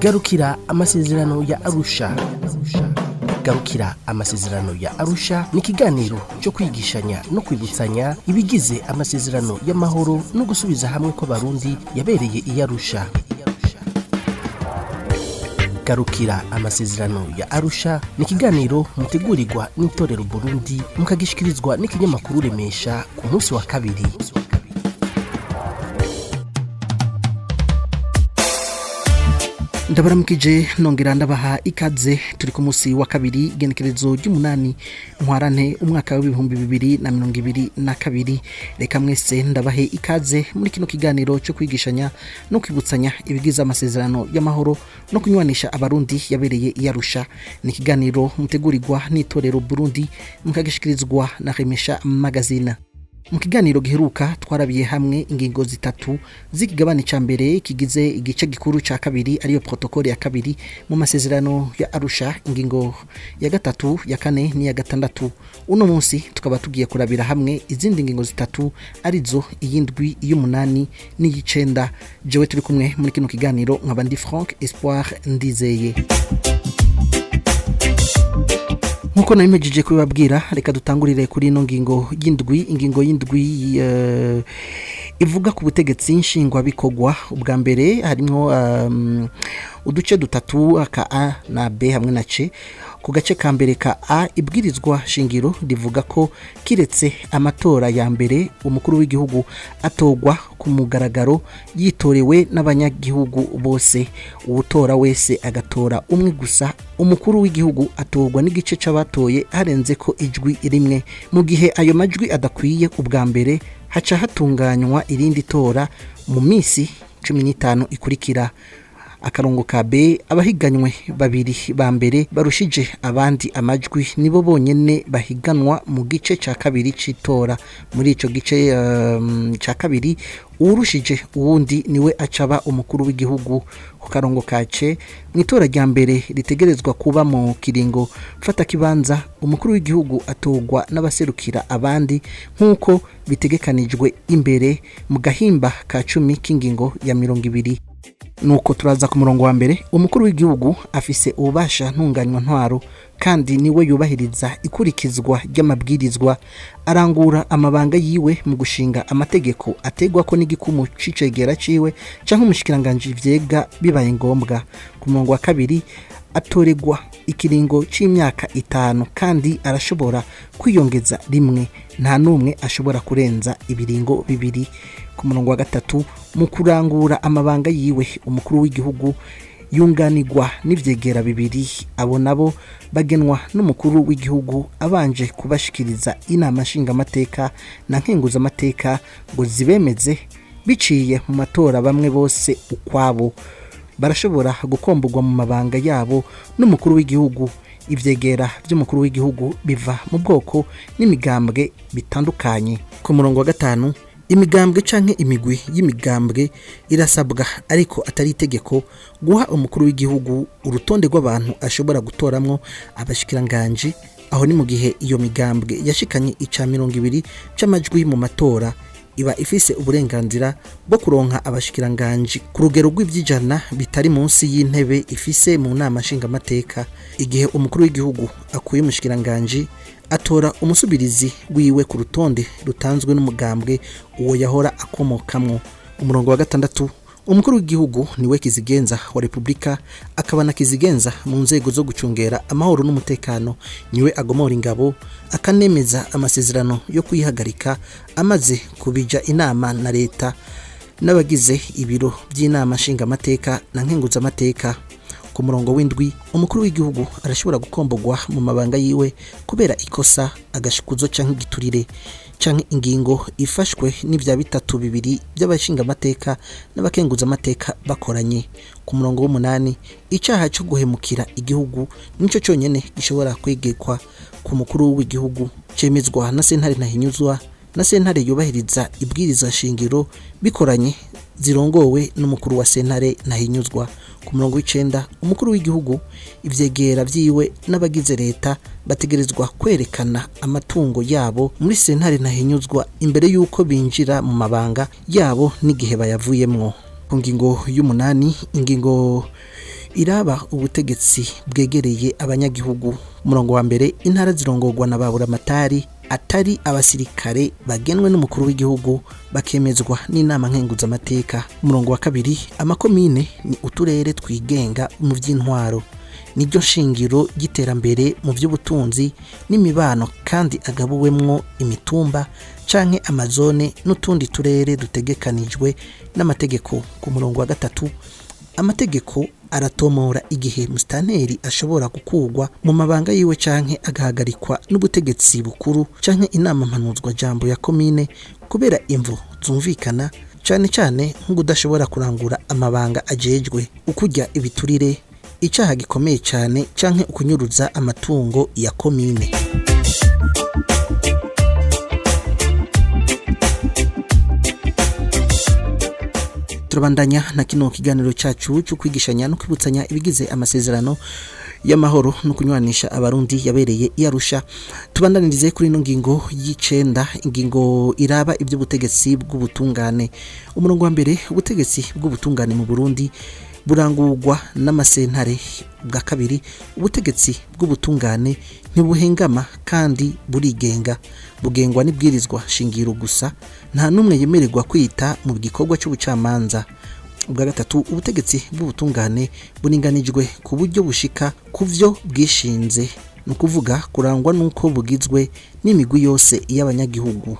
Garukira amasezerano ya Arusha. Garukira amasezerano ya Arusha ni ikiganiro cyo kwigishanya no kwibutsanya ibigize amasezerano y'amahoro no gusubiza hamwe kw'abarundi yabereye i Arusha. Garukira amasezerano ya Arusha ni ikiganiro mutegurirwa n'itorero Burundi mukagishikirizwa n'ikinyamakuru Remesha ku munsi wa kabiri. Ndabaramukije nongera ndabaha ikaze turi ku munsi wa kabiri genekerezo ry'umunani ntwarante umwaka wa 2022. Reka mwese ndabahe ikaze muri kino kiganiro cyo kwigishanya no kwibutsanya ibigize amasezerano y'amahoro no kunywanisha abarundi yabereye i Arusha. Ni ikiganiro mutegurirwa n'itorero Burundi mukagishikirizwa na Remesha magazine. Mu kiganiro giheruka twarabiye hamwe ingingo zitatu z'ikigabane ca mbere kigize igice gikuru ca kabiri ariyo protokole ya kabiri mu masezerano ya Arusha, ingingo ya gatatu, ya kane ni ya gatandatu. Uno munsi tukaba tugiye kurabira hamwe izindi ngingo zitatu arizo iyindwi, iy'umunani n'iy'icenda. Jewe turi kumwe muri kino kiganiro nkaba ndi Frank Espoir Ndizeye. Nkuko nabimejeje kubibabwira, reka dutangurire kuri ino ngingo y'indwi. Ingingo y'indwi ivuga ku butegetsi nshingwa bikogwa. Ubwa mbere harimo uduce dutatu, ka A na B hamwe na C. Ku gace ka mbere ka A, ibwirizwa shingiro rivuga ko kiretse amatora ya mbere umukuru w'igihugu atogwa ku mugaragaro yitorewe n'abanyagihugu bose. Uwutora wese agatora umwe gusa. Umukuru w'igihugu atogwa n'igice c'abatoye harenze ko ijwi rimwe. Mu gihe ayo majwi adakwiye ubwa mbere, haca hatunganywa irindi tora mu misi 15 ikurikira. Akarongo ka B, abahiganywe babiri ba mbere barushije abandi amajwi nibo bonyene bahiganwa mu gice ca kabiri citora. Muri ico gice ca kabiri urushije uwundi niwe acaba umukuru w'igihugu. Ku karongo ka C, mwitora rya mbere ritegerezwa kuba mu kiringo fata kibanza, umukuru w'igihugu atogwa n'abaserukira abandi nkuko bitegekanijwe imbere mu gahimba ka 10 k'ingingo ya 20. Nuko turaza ku murongo wa mbere. Umukuru w'igihugu afise ububasha ntunganywa ntwaro kandi niwe yubahiriza ikurikizwa ry'amabwirizwa, arangura amabanga yiwe mu gushinga amategeko ategwa ko n'igikumu c'icegera ciwe canke umushikiranganje vyega bibaye ngombwa. Ku murongo wa kabiri, atoregwa ikiringo c'imyaka 5 kandi arashobora kwiyongeza rimwe, nta numwe ashobora kurenza ibiringo bibiri. Ku murongo wa gatatu, mu kurangura amabanga yiwe umukuru w'igihugu yunganirwa n'ivyegera bibiri. Abo nabo bagenwa n'umukuru w'igihugu abanje kubashikiriza inama nshinga amateka na nkenguza amateka ngo zibemeze biciye mu matora. Bamwe bose ukwabo barashobora gukomborwa mu mabanga yabo n'umukuru w'igihugu. Ivyegera by'umukuru w'igihugu biva mu bwoko n'imigambwe bitandukanye. Ku murongo wa gatanu, imigambwe canke imigwi y'imigambwe irasabwa ariko atari itegeko guha umukuru w'igihugu urutonde rw'abantu ashobora gutoramwo abashikiranganje. Aho ni mu gihe iyo migambwe yashikanye ica 20 c'amajwi mu matora, iba ifise uburenganzira bwo kuronka abashikiranganje ku rugero rw'ivyijana bitari munsi y'intebe ifise mu nama nshinga amateka. Igihe umukuru w'igihugu akuye umushikiranganje, atora umusubirizi wiwe ku rutonde rutanzwe n'umugambwe uwo yahora akomokamwo. Umurongo wa gatandatu, umukuru w'igihugu niwe kizigenza wa Republika, akaba na kizigenza mu nzego zo gucungera amahoro n'umutekano. Niwe agomora ingabo, akanemeza amasezerano yo kwihagarika amaze kubija inama na leta n'abagize ibiro by'inama nshinga amateka na nkenguza amateka. Ku murongo w'indwi, umukuru w'igihugu arashobora gukomborwa mu mabanga yiwe kubera ikosa, agashikuzo canke igiturire canke ingingo ifashwe n'ivya bitatu bibiri by'abashinga amateka n'abakenguza amateka bakoranye. Ku murongo w'umunani, icaha cyo guhemukira igihugu nico cyonyene gishobora kwegekwa ku mukuru w'igihugu, cemezwa na sentare ntahinyuzwa na sentare yubahiriza ibwiriza shingiro bikoranye zirongowe n'umukuru wa sentare ntahinyuzwa. Ku murongo w'icenda, umukuru w'igihugu ivyegera vyiwe n'abagize leta bategerezwa kwerekana amatungo yabo muri sentare ntahinyuzwa imbere yuko binjira mu mabanga yabo n'igihe bayavuyemwo. Ku ngingo y'umunani, ingingo iraba ubutegetsi bwegereye abanyagihugu. Umurongo wa mbere, intara zirongorwa na baburamatari atari abasirikare bagenwe n'umukuru w'igihugu bakemezwa n'inama nkenguzamateka. Umurongo wa kabiri, amakomine ni uturere twigenga mu by'intwaro, niryo shingiro ry'iterambere mu by'ubutunzi n'imibano, kandi agabuwemwo imitumba canke amazone n'utundi turere dutegekanijwe n'amategeko. Ku murongo wa gatatu, amategeko aratomora igihe musitanteri ashobora gukugwa mu mabanga yiwe canke agahagarikwa n'ubutegetsi bukuru canke inama mpanuzwa jambo ya komine kubera imvu zumvikana, cane cane nk'udashobora kurangura amabanga ajejwe, ukurya ibiturire, icaha gikomeye cyane canke ukunyuruza amatungo ya komine. Turabandanya na kino kiganiro cyacu cyo kwigishanya no kwibutsanya ibigize amasezerano y'amahoro no kunywanisha abarundi yabereye i Arusha. Tubandanirize kuri ino ngingo y'icenda, ingingo iraba iby'ubutegetsi bw'ubutungane. Umurongo wa mbere, ubutegetsi bw'ubutungane mu Burundi burangurwa n'amasentare. Bwa kabiri, ubutegetsi bw'ubutungane ntibuhengama kandi burigenga, bugengwa n'ibwirizwa shingiro gusa, nta numwe yemererwa kwita mu gikorwa cy'ubucamanza. Ubwa gatatu, ubutegetsi bw'ubutungane buringanijwe ku buryo bushika ku vyo bwishinze, no kuvuga kurangwa nuko bugizwe n'imigwi yose y'abanyagihugu.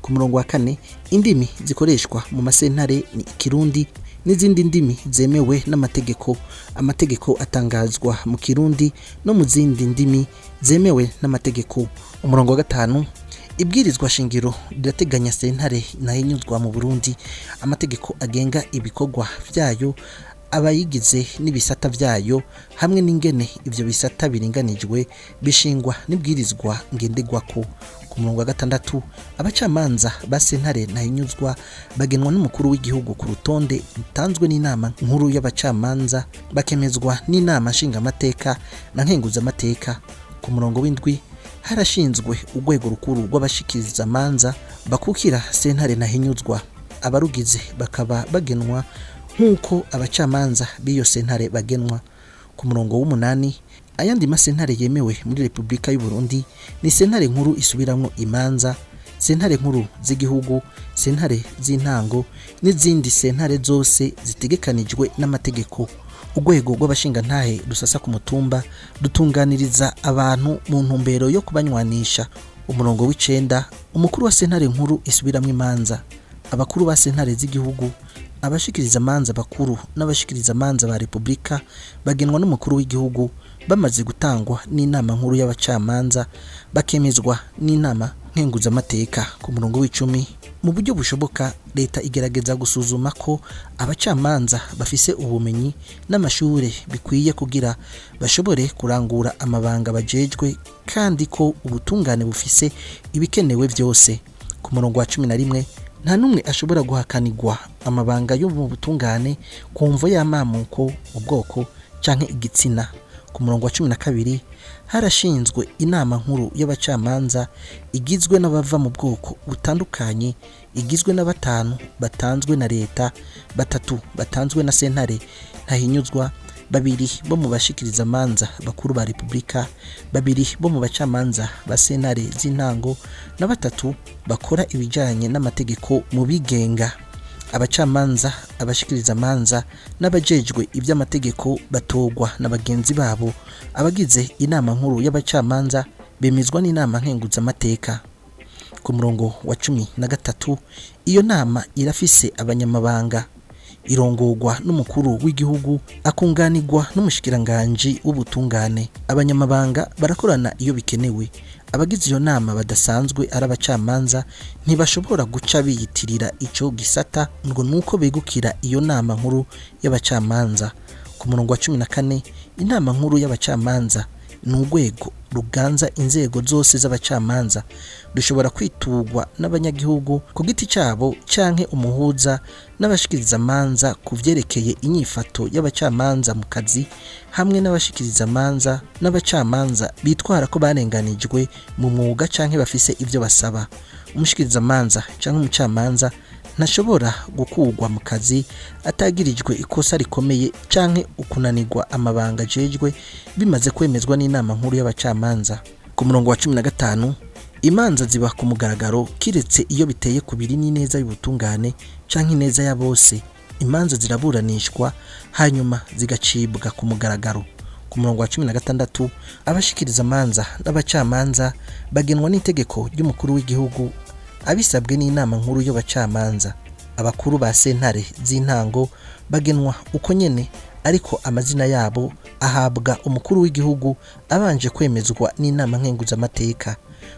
Ku murongo wa kane, indimi zikoreshwa mu masentare ni Kirundi n'izindi ndimi zemewe n'amategeko. Amategeko atangazwa mu Kirundi no mu zindi ndimi zemewe n'amategeko. Umurongo wa gatanu, ibwirizwa shingiro rirateganya sentare nahinyuzwa mu Burundi. Amategeko agenga ibikorwa vyayo, abayigize n'ibisata vyayo, hamwe n'ingene ivyo bisata biringanijwe bishingwa n'ibwirizwa ngenderwako. Ku murongo wa gatandatu, abacamanza ba sentare nahinyuzwa bagenwa n'umukuru w'igihugu ku rutonde rutanzwe n'inama nkuru y'abacamanza, bakemezwa n'inama nshingamateka na nkenguzamateka. Ku murongo w'indwi, harashinzwe urwego rukuru rw'abashikiriza amanza bakukira sentare nahinyuzwa, abarugize bakaba bagenwa nk'uko abacamanza b'iyo sentare bagenwa. Ku murongo w'umunani, ayandi masentare yemewe muri Republika y'u Burundi ni sentare nkuru isubiramwo imanza, sentare nkuru z'igihugu, sentare z'intango n'izindi sentare zose zitegekanijwe n'amategeko. Urwego rw'abashingantahe rusasa ku mutumba dutunganiriza abantu mu ntumbero yo kubanywanisha. Umurongo w'icenda, umukuru wa sentare nkuru isubiramwo imanza, abakuru ba sentare z'igihugu, abashikiriza amanza bakuru n'abashikiriza amanza ba Republika bagenwa n'umukuru w'igihugu bamaze gutangwa n'inama nkuru y'abacamanza, bakemezwa n'inama nkenguzamateka. Ku murongo w'icumi, mu buryo bushoboka leta igerageza gusuzuma ko abacamanza bafise ubumenyi n'amashure bikwiye kugira bashobore kurangura amabanga bajejwe, kandi ko ubutungane bufise ibikenewe byose. Ku murongo wa 11, nta numwe ashobora guhakanirwa amabanga yo mu butungane ku mvo y'amamuko, ubwoko canke igitsina. Ku murongo wa 12, harashinzwe inama nkuru y'abacamanza igizwe n'abava mu bwoko butandukanye, igizwe na 5 batanzwe na leta, 3 batanzwe na sentare ntahinyuzwa, 2 bo mu bashikiriza amanza bakuru ba Republika, 2 bo mu bacamanza ba sentare z'intango, na 3 bakora ibijanye n'amategeko mu bigenga. Abacamanza, abashikiriza amanza n'abajejwe iby'amategeko batogwa na bagenzi babo. Abagize inama nkuru y'abacamanza bemezwa n'inama nkenguzamateka. Ku murongo wa 13, iyo nama irafise abanyamabanga, irongorwa n'umukuru w'igihugu akunganirwa n'umushikiranganje w'ubutungane. Abanyamabanga barakorana iyo bikenewe. Abagize iyo nama badasanzwe ari abacamanza ntibashobora guca biyitirira ico gisata ngo nuko begukira iyo nama nkuru y'abacamanza. Ku murongo wa 14, inama nkuru y'abacamanza ni urwego ruganza inzego zose z'abacamanza, dushobora kwitugwa n'abanyagihugu ku giti cyabo canke umuhuza n'abashikiriza amanza ku vyerekeye inyifato y'abacamanza mu kazi, hamwe n'abashikiriza amanza n'abacamanza bitwara ko barenganijwe mu mwuga canke bafise ivyo basaba. Umushikiriza amanza canke umucamanza ntashobora gukugwa mu kazi atagirijwe ikosa rikomeye canke ukunanirwa amabanga jejwe bimaze kwemezwa n'inama nkuru y'abacamanza. Ku murongo wa 15 imanza ziba ku mugaragaro kiretse iyo biteye kubiri n'ineza y'ubutungane canke ineza ya bose. Imanza ziraburanishwa hanyuma zigacibwa ku mugaragaro. Ku murongo wa 16 abashikiriza amanza n'abacamanza bagenwa n'itegeko ry'umukuru w'igihugu abisabwe n'inama nkuru y'abacamanza. Abakuru ba sentare z'intango bagenwa uko nyene ariko amazina yabo ahabwa umukuru w'igihugu abanje kwemezwa n'inama nkenguzamateka.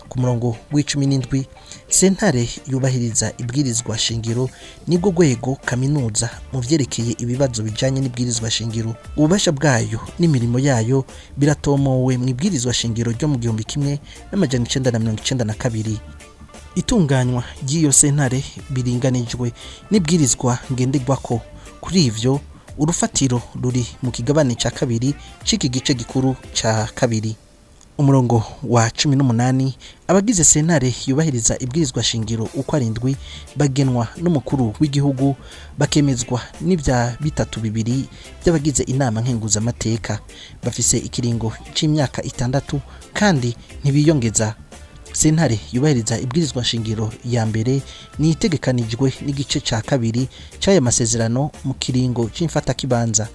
Ku murongo w'17 sentare yubahiriza ibwirizwa shingiro nibwo rwego kaminuza mu vyerekeye ibibazo bijanye n'ibwirizwa shingiro. Ububasha bwayo n'imirimo yayo biratomowe mu ibwirizwa shingiro ryo mu 1992. Itunganywa ry'iyo sentare biringanijwe n'ibwirizwa ngenderwako. Kuri ivyo urufatiro ruri mu kigabane ca kabiri c'iki gice gikuru ca kabiri. Umurongo wa 18 abagize sentare yubahiriza ibwirizwa shingiro uko arindwi bagenwa n'umukuru w'igihugu bakemezwa n'ivya bitatu bibiri by'abagize inama nkenguzamateka. Bafise ikiringo c'imyaka 6 kandi ntibiyongeza. Sentare yubahiriza ibwirizwa shingiro ya mbere ni itegekanijwe n'igice ca kabiri c'aya masezerano mu kiringo c'imfata kibanza.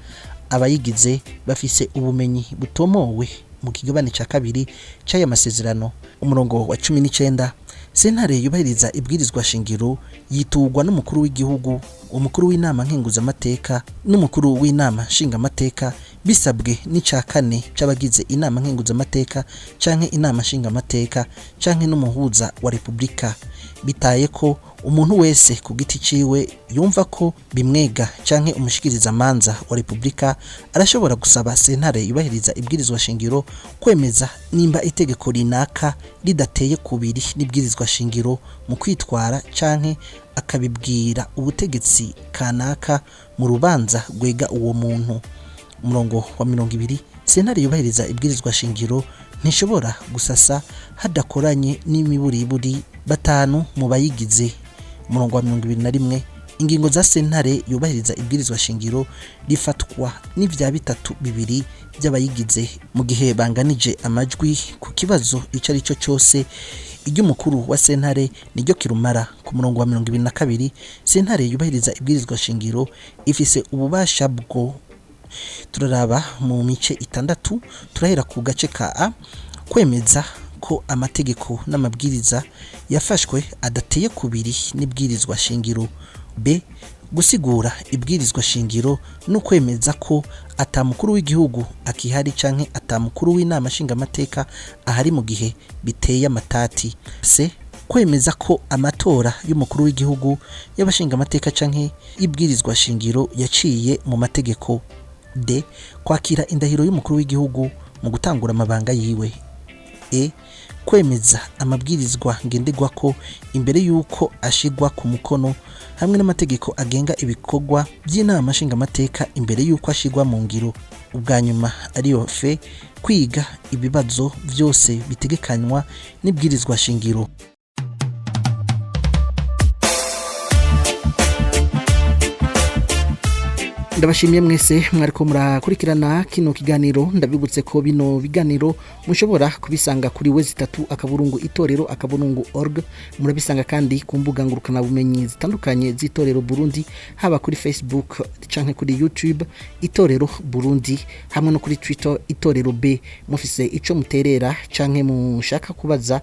Abayigize bafise ubumenyi butomowe mu kigabane ca kabiri c'aya masezerano. Umurongo wa 19 sentare yubahiriza ibwirizwa shingiro yitugwa n'umukuru w'igihugu, umukuru w'inama nkenguzamateka n'umukuru w'inama nshingamateka bisabwe n'ica kane c'abagize inama nkenguzamateka canke inama nshingamateka canke n'umuhuza wa Republika. Bitaye ko umuntu wese ku giti ciwe yumva ko bimwega canke umushikiriza amanza wa Republika arashobora gusaba sentare yubahiriza ibwirizwa shingiro kwemeza nimba itegeko rinaka ridateye kubiri n'ibwirizwa shingiro mu kwitwara canke akabibwira ubutegetsi kanaka mu rubanza rwega uwo muntu. Umurongo wa 20 sentare yubahiriza ibwirizwa shingiro ntishobora gusasa hadakoranye n'imiburiburi batanu mu bayigize. Umurongo wa 21 ingingo za sentare yubahiriza ibwirizwa shingiro rifatwa n'ivya bitatu bibiri by'abayigize mu gihe banganije amajwi ku kibazo ico ari cyo cyose. Iry'umukuru wa sentare niryo kirumara. Ku murongo wa 22 sentare yubahiriza ibwirizwa shingiro ifise ububasha bwo turaraba mu mice 6. Turahera ku gace ka A kwemeza ko amategeko n'amabwiriza yafashwe adateye kubiri n'ibwirizwa shingiro. B gusigura ibwirizwa shingiro no kwemeza ko atamukuru w'igihugu akihari canke atamukuru w'inama nshingamateka ahari mu gihe biteye amatati. C kwemeza ko amatora y'umukuru w'igihugu y'abashingamateka canke ibwirizwa shingiro yaciye mu mategeko. D kwakira indahiro y'umukuru w'igihugu mu gutangura amabanga yiwe. E kwemeza amabwirizwa ngenderwako imbere yuko ashigwa ku mukono hamwe n'amategeko agenga ibikorwa by'inama nshingamateka imbere yuko ashigwa mu ngiro. Ubwa nyuma ariyo F kwiga ibibazo byose bitegekanywa n'ibwirizwa shingiro. Ndabashimiye mwese mwariko murakurikirana kino kiganiro. Ndabibutse ko bino biganiro mushobora kubisanga kuri wezi3 akaburungu itorero akaburungu org. Murabisanga kandi ku mbuga ngurukana bumenyi zitandukanye z'itorero Burundi, haba kuri Facebook canke kuri YouTube itorero Burundi, hamwe no kuri Twitter itorero B. Mufise ico muterera canke mushaka kubaza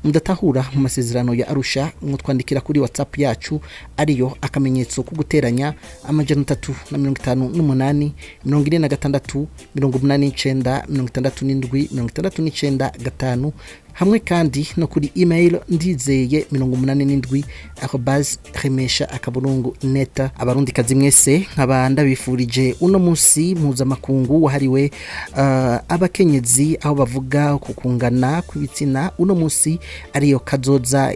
mudatahura mu masezerano ya Arusha, mutwandikira kuri WhatsApp yacu ariyo akamenyetso ko guteranya 358 46 89 67 hamwe kandi no kuri email ndizeye 87@remesha.net. Abarundi kazi mwese nkaba ndabifurije uno munsi mpuzamakungu wahariwe abakenyezi, aho bavuga kukungana kw'ibitsina. Uno munsi ariyo kazoza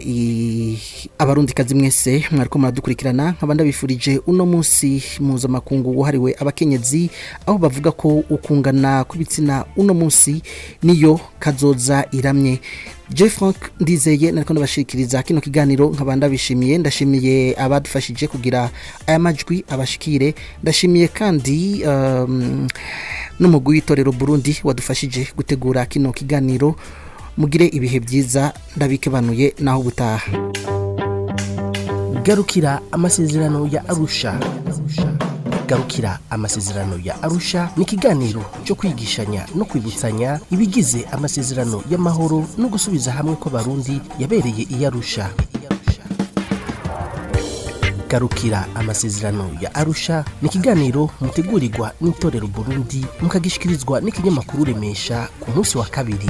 abarundi kazi mwese mwariko muradukurikirana, nkaba ndabifurije uno munsi mpuzamakungu wahariwe abakenyezi, aho bavuga ko ukungana kw'ibitsina uno munsi niyo kazoza iramye. Jeff Frank Ndizeye nariko ndabashikiriza kino kiganiro nkabanda bishimiye ndashimiye abadufashije kugira aya majwi abashikire ndashimiye kandi n'umugwi w'itorero Burundi wadufashije gutegura kino kiganiro mugire ibihe byiza ndabikebanuye naho butaha garukira amasezerano ya Arusha. Garukira amasezerano ya Arusha ni ikiganiro cyo kwigishanya no kwibutsanya ibigize amasezerano y'amahoro no gusubiza hamwe ko Barundi yabereye i Arusha. Garukira amasezerano ya Arusha ni ikiganiro mutegurirwa n'itorero Burundi mukagishikirizwa n'ikinyamakuru Remesha ku munsi wa kabiri.